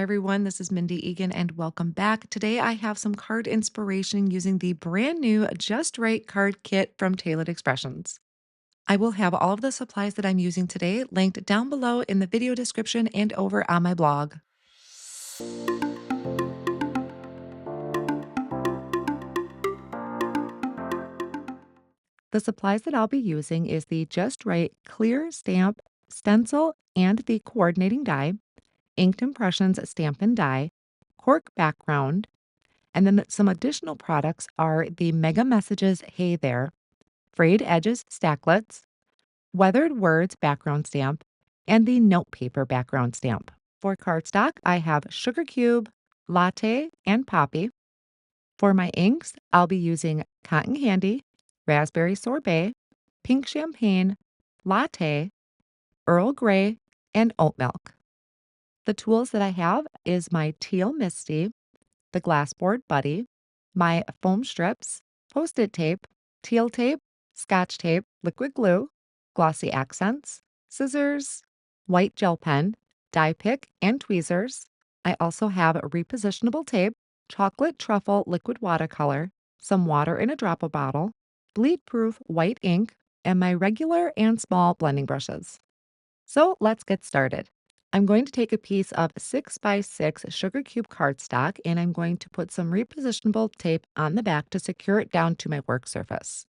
everyone, this is Mindy Eggen and welcome back. Today I have some card inspiration using the brand new Just Right card kit from Tailored Expressions. I will have all of the supplies that I'm using today linked down below in the video description and over on my blog. The supplies that I'll be using is the Just Right clear stamp stencil and the coordinating die, inked impressions stamp and die, cork background, and then some additional products are the Mega Messages Hey There, Frayed Edges Stacklets, Weathered Words background stamp, and the Notepaper background stamp. For cardstock, I have Sugar Cube, Latte, and Poppy. For my inks, I'll be using Cotton Candy, Raspberry Sorbet, Pink Champagne, Latte, Earl Grey, and Oat Milk. The tools that I have is my Teal Misti, the Glassboard Buddy, my foam strips, Post-it tape, teal tape, scotch tape, liquid glue, glossy accents, scissors, white gel pen, die pick, and tweezers. I also have repositionable tape, chocolate truffle liquid watercolor, some water in a dropper bottle, bleed-proof white ink, and my regular and small blending brushes. So let's get started. I'm going to take a piece of 6x6 sugar cube cardstock and I'm going to put some repositionable tape on the back to secure it down to my work surface.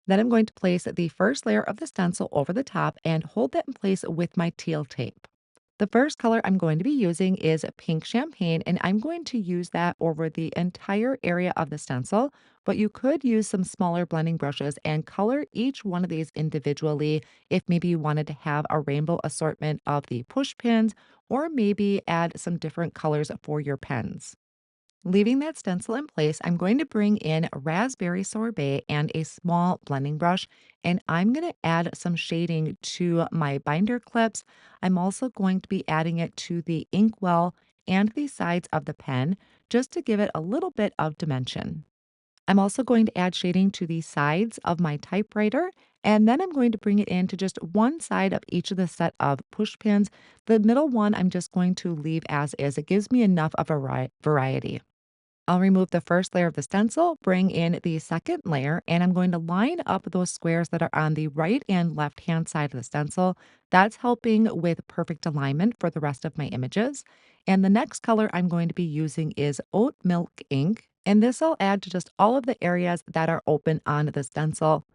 Then I'm going to place the first layer of the stencil over the top and hold that in place with my teal tape. The first color I'm going to be using is Pink Champagne, and I'm going to use that over the entire area of the stencil, but you could use some smaller blending brushes and color each one of these individually if maybe you wanted to have a rainbow assortment of the push pins or maybe add some different colors for your pens. Leaving that stencil in place, I'm going to bring in raspberry sorbet and a small blending brush, and I'm going to add some shading to my binder clips. I'm also going to be adding it to the inkwell and the sides of the pen just to give it a little bit of dimension. I'm also going to add shading to the sides of my typewriter, and then I'm going to bring it into just one side of each of the set of push pins. The middle one I'm just going to leave as is. It gives me enough of a variety. I'll remove the first layer of the stencil, bring in the second layer, and I'm going to line up those squares that are on the right and left hand side of the stencil. That's helping with perfect alignment for the rest of my images. And the next color I'm going to be using is Oat Milk Ink. And this I'll add to just all of the areas that are open on the stencil.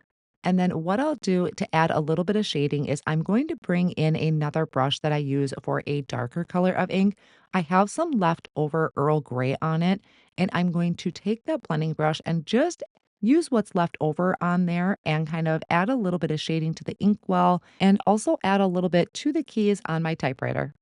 And then what I'll do to add a little bit of shading is I'm going to bring in another brush that I use for a darker color of ink. I have some leftover Earl Grey on it, and I'm going to take that blending brush and just use what's left over on there and kind of add a little bit of shading to the inkwell and also add a little bit to the keys on my typewriter.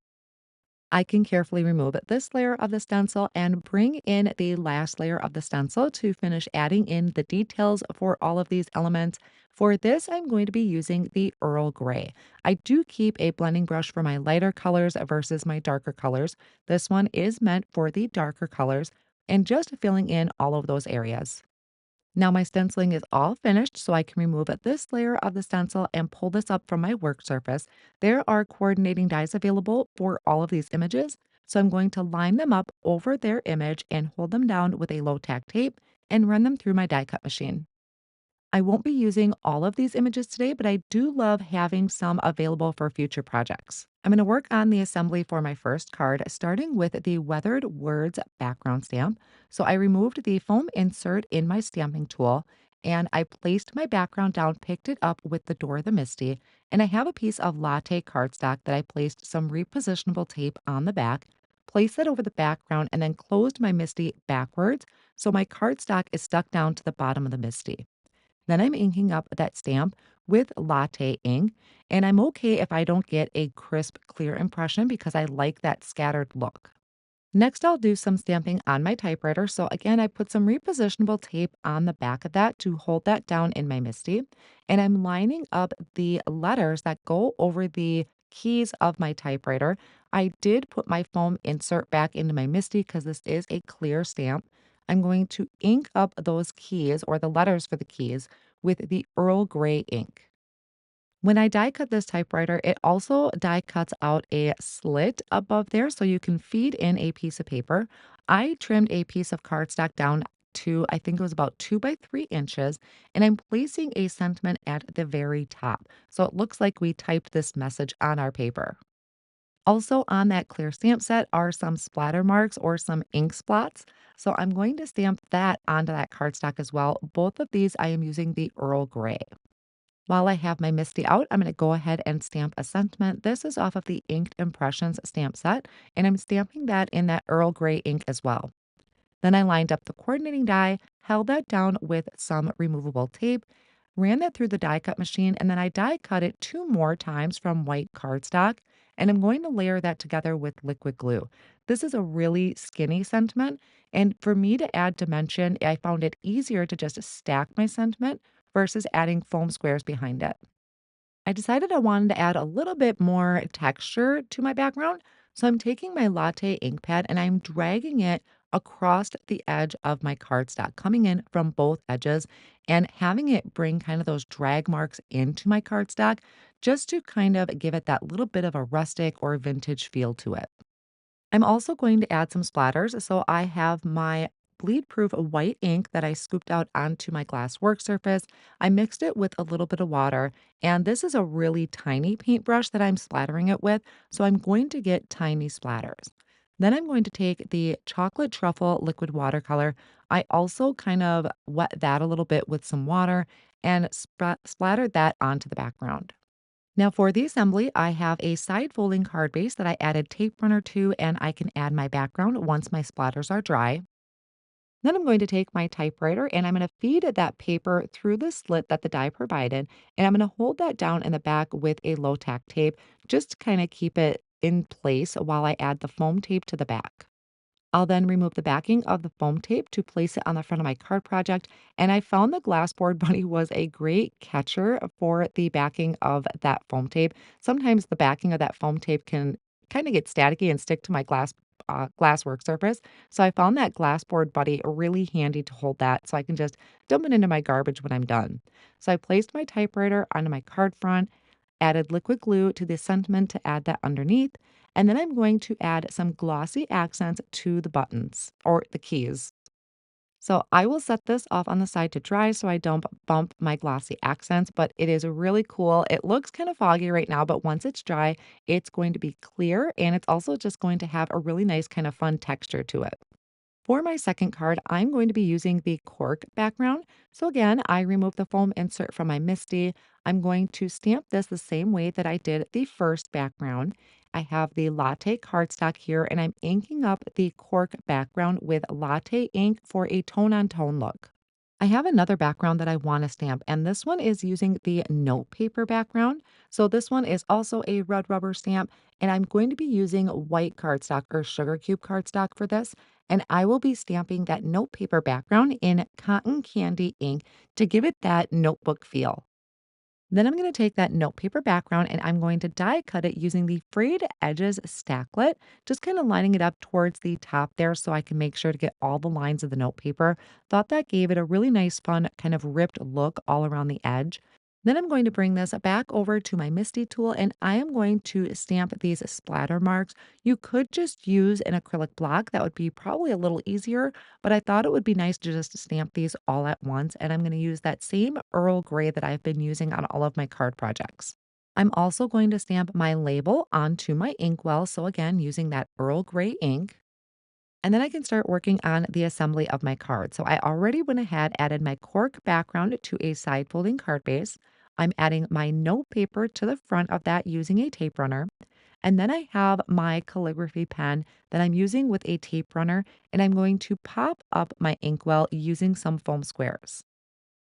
I can carefully remove this layer of the stencil and bring in the last layer of the stencil to finish adding in the details for all of these elements. For this, I'm going to be using the Earl Grey. I do keep a blending brush for my lighter colors versus my darker colors. This one is meant for the darker colors and just filling in all of those areas. Now my stenciling is all finished, so I can remove this layer of the stencil and pull this up from my work surface. There are coordinating dies available for all of these images, so I'm going to line them up over their image and hold them down with a low tack tape and run them through my die cut machine. I won't be using all of these images today, but I do love having some available for future projects. I'm going to work on the assembly for my first card, starting with the Weathered Words background stamp. So I removed the foam insert in my stamping tool and I placed my background down, picked it up with the door of the Misty, and I have a piece of latte cardstock that I placed some repositionable tape on the back, placed that over the background, and then closed my Misty backwards so my cardstock is stuck down to the bottom of the Misty. Then I'm inking up that stamp with latte ink, and I'm okay if I don't get a crisp, clear impression because I like that scattered look. Next, I'll do some stamping on my typewriter. So again, I put some repositionable tape on the back of that to hold that down in my Misty, and I'm lining up the letters that go over the keys of my typewriter. I did put my foam insert back into my Misty because this is a clear stamp. I'm going to ink up those keys or the letters for the keys with the Earl Grey ink. When I die cut this typewriter, it also die cuts out a slit above there so you can feed in a piece of paper. I trimmed a piece of cardstock down to, I think it was about 2 by 3 inches, and I'm placing a sentiment at the very top. So it looks like we typed this message on our paper. Also on that clear stamp set are some splatter marks or some ink spots. So I'm going to stamp that onto that cardstock as well. Both of these I am using the Earl Grey. While I have my Misty out, I'm going to go ahead and stamp a sentiment. This is off of the Inked Impressions stamp set, and I'm stamping that in that Earl Grey ink as well. Then I lined up the coordinating die, held that down with some removable tape, ran that through the die cut machine, and then I die cut it 2 more times from white cardstock. And I'm going to layer that together with liquid glue. This is a really skinny sentiment. And for me to add dimension, I found it easier to just stack my sentiment versus adding foam squares behind it. I decided I wanted to add a little bit more texture to my background. So I'm taking my Latte Ink Pad and I'm dragging it across the edge of my cardstock, coming in from both edges and having it bring kind of those drag marks into my cardstock just to kind of give it that little bit of a rustic or vintage feel to it. I'm also going to add some splatters. So I have my bleed proof white ink that I scooped out onto my glass work surface. I mixed it with a little bit of water, and this is a really tiny paintbrush that I'm splattering it with. So I'm going to get tiny splatters. Then I'm going to take the chocolate truffle liquid watercolor. I also kind of wet that a little bit with some water and splattered that onto the background. Now for the assembly, I have a side folding card base that I added tape runner to, and I can add my background once my splatters are dry. Then I'm going to take my typewriter and I'm going to feed that paper through the slit that the die provided, and I'm going to hold that down in the back with a low tack tape just to kind of keep it in place while I add the foam tape to the back. I'll then remove the backing of the foam tape to place it on the front of my card project. And I found the Glassboard Buddy was a great catcher for the backing of that foam tape. Sometimes the backing of that foam tape can kind of get staticky and stick to my glass work surface. So I found that Glassboard Buddy really handy to hold that so I can just dump it into my garbage when I'm done. So I placed my typewriter onto my card front, added liquid glue to the sentiment to add that underneath, and then I'm going to add some glossy accents to the buttons or the keys. So I will set this off on the side to dry so I don't bump my glossy accents, but it is really cool. It looks kind of foggy right now, but once it's dry, it's going to be clear and it's also just going to have a really nice kind of fun texture to it. For my second card, I'm going to be using the Cork background. So again, I remove the foam insert from my Misty. I'm going to stamp this the same way that I did the first background. I have the latte cardstock here and I'm inking up the Cork background with latte ink for a tone on tone look. I have another background that I want to stamp, and this one is using the notepaper background. So this one is also a red rubber stamp, and I'm going to be using white cardstock or sugar cube cardstock for this. And I will be stamping that notepaper background in cotton candy ink to give it that notebook feel. Then I'm going to take that notepaper background and I'm going to die cut it using the frayed edges stacklet, just kind of lining it up towards the top there so I can make sure to get all the lines of the notepaper. Thought that gave it a really nice, fun, kind of ripped look all around the edge. Then I'm going to bring this back over to my Misty tool and I am going to stamp these splatter marks. You could just use an acrylic block. That would be probably a little easier, but I thought it would be nice to just stamp these all at once. And I'm going to use that same Earl Grey that I've been using on all of my card projects. I'm also going to stamp my label onto my inkwell. So again, using that Earl Grey ink. And then I can start working on the assembly of my card. So I already went ahead, added my cork background to a side folding card base. I'm adding my note paper to the front of that using a tape runner. And then I have my calligraphy pen that I'm using with a tape runner, and I'm going to pop up my inkwell using some foam squares.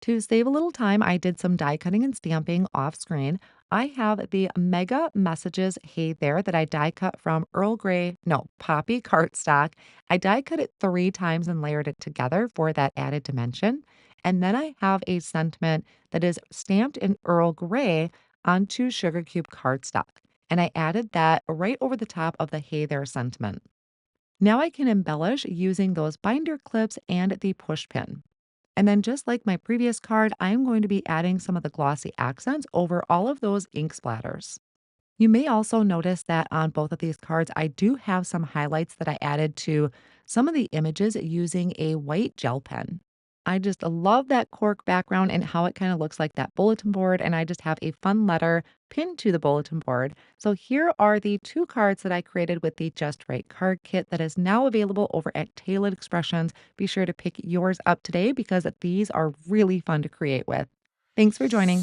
To save a little time, I did some die cutting and stamping off screen. I have the Mega Messages Hey There that I die cut from Earl Grey, no, Poppy cardstock. I die cut it 3 times and layered it together for that added dimension. And then I have a sentiment that is stamped in Earl Grey onto sugar cube cardstock. And I added that right over the top of the Hey There sentiment. Now I can embellish using those binder clips and the push pin. And then just like my previous card, I am going to be adding some of the glossy accents over all of those ink splatters. You may also notice that on both of these cards, I do have some highlights that I added to some of the images using a white gel pen. I just love that cork background and how it kind of looks like that bulletin board. And I just have a fun letter pinned to the bulletin board. So here are the two cards that I created with the Just Right card kit that is now available over at Tailored Expressions. Be sure to pick yours up today because these are really fun to create with. Thanks for joining.